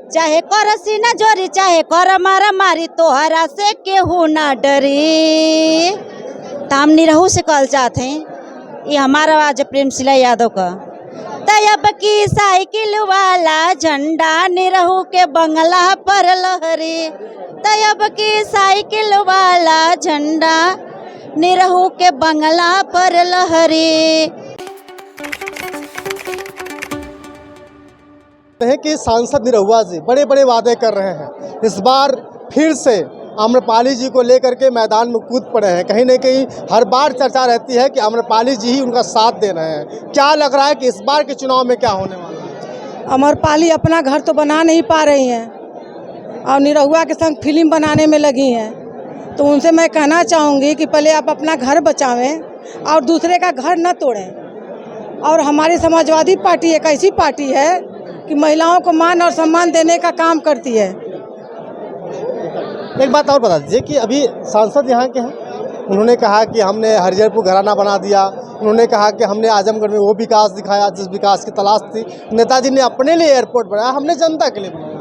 चाहे कर सीना जोरी चाहे कर मारा मारी तोहरा से केहू ना डरी। तो हम निरहू से कहल चाहते हैं, ये हमारा आवाज प्रेमशिला यादव का। तब की साइकिल वाला झंडा निरहू के बंगला पर लहरी। तब की साइकिल वाला झंडा निरहू के बंगला पर लहरी। है कि सांसद निरहुआ जी बड़े बड़े वादे कर रहे हैं। इस बार फिर से आम्रपाली जी को लेकर के मैदान में कूद पड़े हैं। कहीं न कहीं हर बार चर्चा रहती है कि आम्रपाली जी ही उनका साथ दे रहे हैं। क्या लग रहा है कि इस बार के चुनाव में क्या होने वाला है? आम्रपाली अपना घर तो बना नहीं पा रही हैं और निरहुआ के संग फिल्म बनाने में लगी हैं। तो उनसे मैं कहना चाहूँगी कि पहले आप अपना घर बचावें और दूसरे का घर न तोड़ें। और हमारी समाजवादी पार्टी एक ऐसी पार्टी है कि महिलाओं को मान और सम्मान देने का काम करती है। एक बात और बता दीजिए कि अभी सांसद यहाँ के हैं, उन्होंने कहा कि हमने हरिजरपुर घराना बना दिया। उन्होंने कहा कि हमने आजमगढ़ में वो विकास दिखाया जिस विकास की तलाश थी। नेताजी ने अपने लिए एयरपोर्ट बनाया, हमने जनता के लिए बनाया।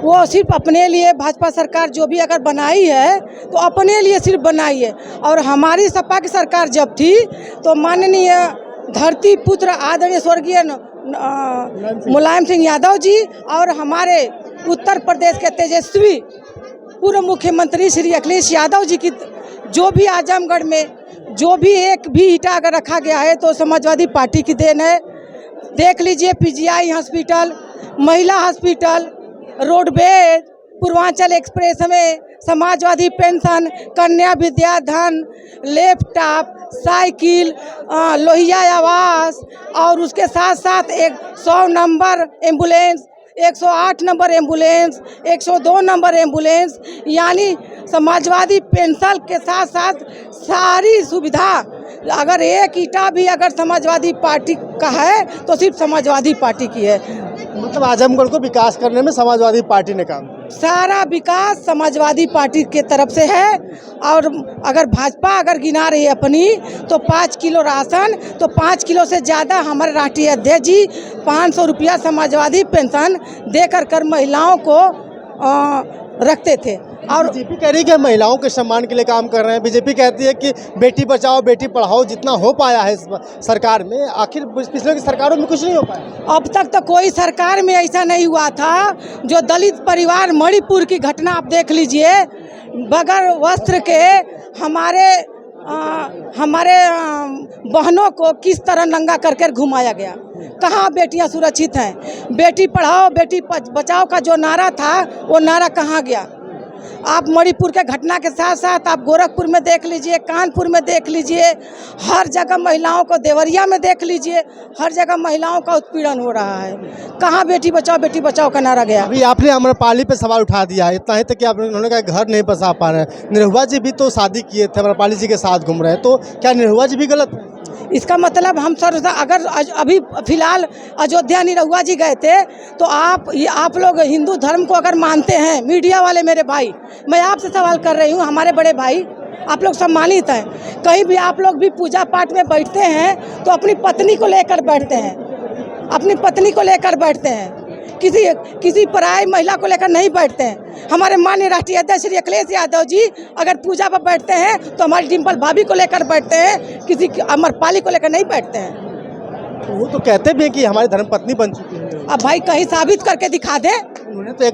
वो सिर्फ अपने लिए भाजपा सरकार जो भी अगर बनाई है तो अपने लिए सिर्फ बनाई है। और हमारी सपा की सरकार जब थी तो माननीय धरती पुत्र आदरणीय स्वर्गीय मुलायम सिंह यादव जी और हमारे उत्तर प्रदेश के तेजस्वी पूर्व मुख्यमंत्री श्री अखिलेश यादव जी की जो भी आजमगढ़ में जो भी एक भी ईंटा अगर रखा गया है तो समाजवादी पार्टी की देन है। देख लीजिए पीजीआई हॉस्पिटल, महिला हॉस्पिटल, रोडवेज, पूर्वांचल एक्सप्रेस में समाजवादी पेंशन, कन्या विद्याधन, लैपटॉप, साइकिल, लोहिया आवास और उसके साथ साथ 100 number ambulance, 108 number ambulance, 102 number ambulance, यानी समाजवादी पेंशन के साथ साथ सारी सुविधा। अगर एक ईंटा भी अगर समाजवादी पार्टी का है तो सिर्फ समाजवादी पार्टी की है। मतलब आजमगढ़ को विकास करने में समाजवादी पार्टी ने काम किया। सारा विकास समाजवादी पार्टी के तरफ से है। और अगर भाजपा अगर गिना रही है अपनी तो 5 किलो राशन तो 5 किलो से ज़्यादा हमारे राष्ट्रीय अध्यक्ष जी 500 रुपया समाजवादी पेंशन देकर कर महिलाओं को रखते थे। और बीजेपी कह रही है कि महिलाओं के सम्मान के लिए काम कर रहे हैं। बीजेपी कहती है कि बेटी बचाओ बेटी पढ़ाओ जितना हो पाया है इस सरकार में, आखिर पिछले की सरकारों में कुछ नहीं हो पाया। अब तक तो कोई सरकार में ऐसा नहीं हुआ था। जो दलित परिवार मणिपुर की घटना आप देख लीजिए, बगैर वस्त्र के हमारे बहनों को किस तरह नंगा करके घुमाया गया। कहाँ बेटियां सुरक्षित हैं? बेटी पढ़ाओ बेटी बचाओ का जो नारा था वो नारा कहाँ गया? आप मणिपुर के घटना के साथ साथ आप गोरखपुर में देख लीजिए, कानपुर में देख लीजिए, हर जगह महिलाओं को, देवरिया में देख लीजिए, हर जगह महिलाओं का उत्पीड़न हो रहा है। कहाँ बेटी बचाओ का नारा गया? अभी आपने आम्रपाली पे सवाल उठा दिया है, इतना ही तक कि उन्होंने कहा घर नहीं बसा पा रहे हैं। निरहुआ जी भी तो शादी किए थे, आम्रपाली जी के साथ घूम रहे हैं, तो क्या निरहुआ जी भी गलत है? इसका मतलब हम सर अगर अभी फिलहाल अयोध्या निरहुआ जी गए थे तो आप लोग हिंदू धर्म को अगर मानते हैं, मीडिया वाले मेरे भाई, मैं आपसे सवाल कर रही हूँ, हमारे बड़े भाई आप लोग सम्मानित हैं, कहीं भी आप लोग भी पूजा पाठ में बैठते हैं तो अपनी पत्नी को लेकर बैठते हैं, अपनी पत्नी को लेकर बैठते हैं, किसी पराई महिला को लेकर नहीं बैठते हैं। हमारे माननीय राष्ट्रीय अध्यक्ष श्री अखिलेश यादव जी अगर पूजा पर बैठते हैं तो हमारी डिम्पल भाभी को लेकर बैठते हैं, किसी आम्रपाली को लेकर नहीं बैठते हैं। वो तो कहते भी हैं कि हमारी धर्मपत्नी बन चुकी है। अब भाई कहीं साबित करके दिखा दे। उन्होंने तो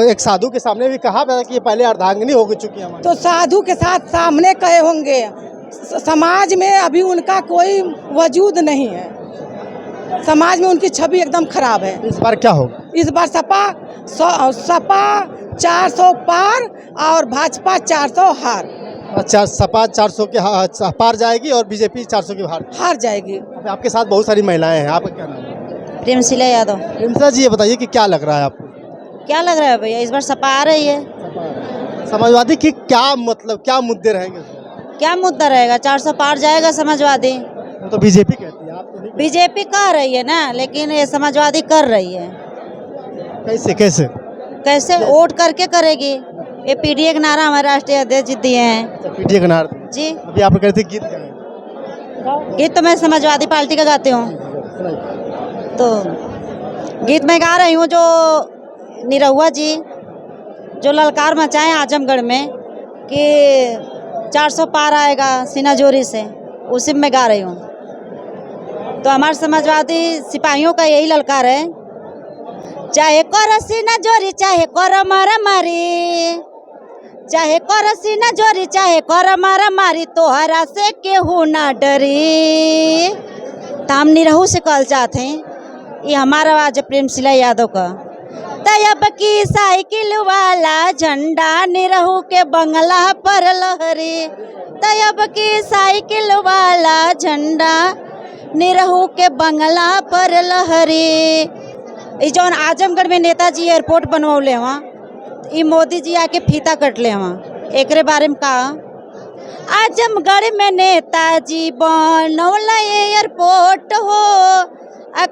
एक साधु के सामने भी कहा था कि ये पहले अर्धांगिनी हो चुकी है हमारी। तो साधु के साथ सामने कहे होंगे, समाज में अभी उनका कोई वजूद नहीं है, समाज में उनकी छवि एकदम खराब है। इस बार क्या होगा? इस बार सपा 400 पार और भाजपा 400 हार। अच्छा, सपा 400 के पार जाएगी और बीजेपी 400 की हार जाएगी। आपके साथ बहुत सारी महिलाएं हैं, आपका क्या नाम है? प्रेमशिला यादव। प्रेमशिला जी, ये बताइए कि क्या लग रहा है आपको? क्या लग रहा है भैया? इस बार सपा आ रही है। समाजवादी की क्या क्या मुद्दे रहेंगे? क्या मुद्दा रहेगा? 400 पार जाएगा समाजवादी। तो बीजेपी कहती है, आप तो नहीं? बीजेपी कह रही है ना, लेकिन ये समाजवादी कर रही है। कैसे वोट करके करेगी? ये पीडीए का नारा हमारे राष्ट्रीय अध्यक्ष जी दिए हैं। पीडीए का नारा जी? अभी आप कहते गीत गीत तो मैं समाजवादी पार्टी का गाती हूँ, तो गीत मैं गा रही हूँ जो निरहुआ जी जो ललकार मचाए आजमगढ़ में कि 400 पार आएगा सीना जोरी से, उसी में मैं गा रही हूँ। तो हमारे समाजवादी सिपाहियों का यही ललकार है, चाहे कर सीना जोरी चाहे कर मारा मारी, चाहे कर सीना जोरी चाहे कर मारा मारी, तोहरा से केहू ना डरी। तो हम निरहू से कहल चाहते हैं, ये हमारा आवाज है प्रेमशिला यादव का। तब की साइकिल वाला झंडा निरहू के बंगला पर लहरी, तब की साइकिल वाला झंडा निरहू के बंगला पर लहरी। जौन आजमगढ़ में नेताजी एयरपोर्ट बनवले वहाँ, ई मोदी जी आके फीता कटले वहाँ, एकरे बारे में कहा आजमगढ़ में नेताजी बनवले एयरपोर्ट हो,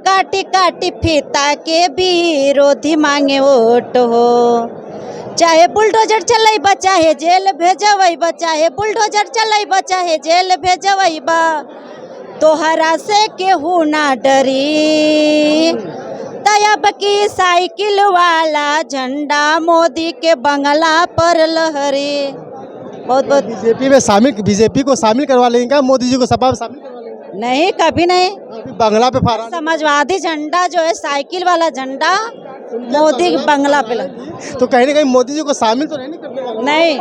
काटी काटी फीता के विरोधी मांगे वोट हो। चाहे बुलडोजर चलाई बा चाहे जेल भेजवई बा, चाहे बुलडोजर चलाई बा चाहे जेल भेजवई बा, तोहरा से केहू ना डरी। तब की साइकिल वाला झंडा मोदी के बंगला पर लहरी। बहुत बहुत बीजेपी को शामिल करवा लेंगे क्या? मोदी जी को सपा में शामिल करवा लेंगे? नहीं, कभी नहीं। अभी बंगला पे फहरा समाजवादी झंडा जो है, साइकिल वाला झंडा मोदी के बंगला पे तो कहीं ना कहीं मोदी जी को शामिल तो नहीं करने वाले? नहीं,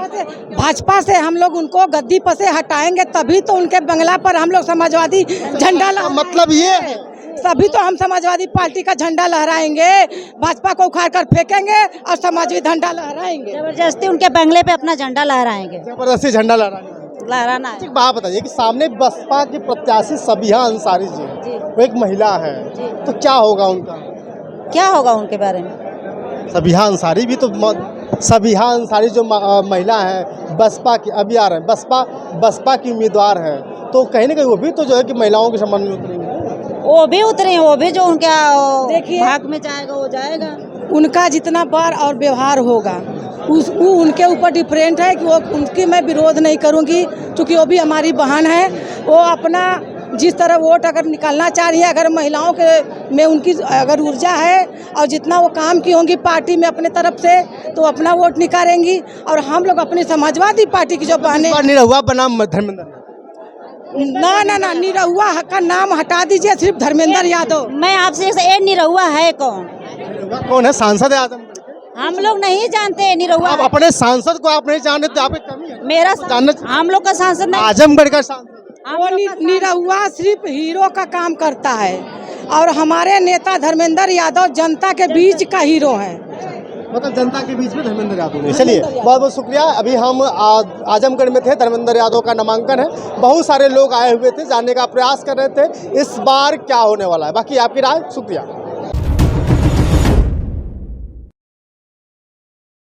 भाजपा से हम लोग उनको गद्दी पर से हटाएंगे तभी तो उनके बंगला पर हम लोग समाजवादी झंडा मतलब ये है तभी तो हम समाजवादी पार्टी का झंडा लहराएंगे, भाजपा को उखाड़ कर फेंकेंगे और समाजवादी झंडा लहराएंगे। जबरदस्ती उनके बंगले पे अपना झंडा लहराएंगे, जबरदस्ती झंडा लहराना है। एक बात बताइए कि सामने बसपा की प्रत्याशी सबिहा अंसारी जी, वो एक महिला है, तो क्या होगा उनका? क्या होगा उनके बारे में? सबिहा अंसारी भी तो सबिहा अंसारी जो महिला है बसपा की, अभी आ रहे हैं बसपा की उम्मीदवार है, तो कहीं ना कहीं वो भी तो जो है कि महिलाओं के संबंध में उतरेंगे। वो भी उतरे, वो भी जो उनका देखिए भाग में जाएगा वो जाएगा। उनका जितना बार और व्यवहार होगा वो उनके ऊपर डिफरेंट है कि वो उनकी मैं विरोध नहीं करूंगी, क्योंकि वो भी हमारी बहन है। वो अपना जिस तरह वोट अगर निकालना चाह रही है, अगर महिलाओं के में उनकी अगर ऊर्जा है और जितना वो काम की होंगी पार्टी में अपने तरफ से, तो अपना वोट निकालेंगी। और हम लोग अपनी समाजवादी पार्टी की जो बहनें निरहुआ बनाम धर्मेंद्र, ना निरहुआ का नाम हटा दीजिए, सिर्फ धर्मेंद्र यादव। मैं आपसे निरहुआ है कौन है? सांसद है आजमगढ़ के? हम लोग नहीं जानते निरहुआ। आप अपने सांसद को आप नहीं जानते तो आप एक कमी है। मेरा हम लोग का सांसद नहीं, आजमगढ़ का सांसद वो निरहुआ सिर्फ हीरो का काम करता है और हमारे नेता धर्मेंद्र यादव जनता के बीच का हीरो है, मतलब जनता के बीच में धर्मेंद्र यादव। चलिए बहुत बहुत शुक्रिया। अभी हम आजमगढ़ में थे, धर्मेंद्र यादव का नामांकन है, बहुत सारे लोग आए हुए थे, जानने का प्रयास कर रहे थे इस बार क्या होने वाला है। बाकी आपकी राय? शुक्रिया।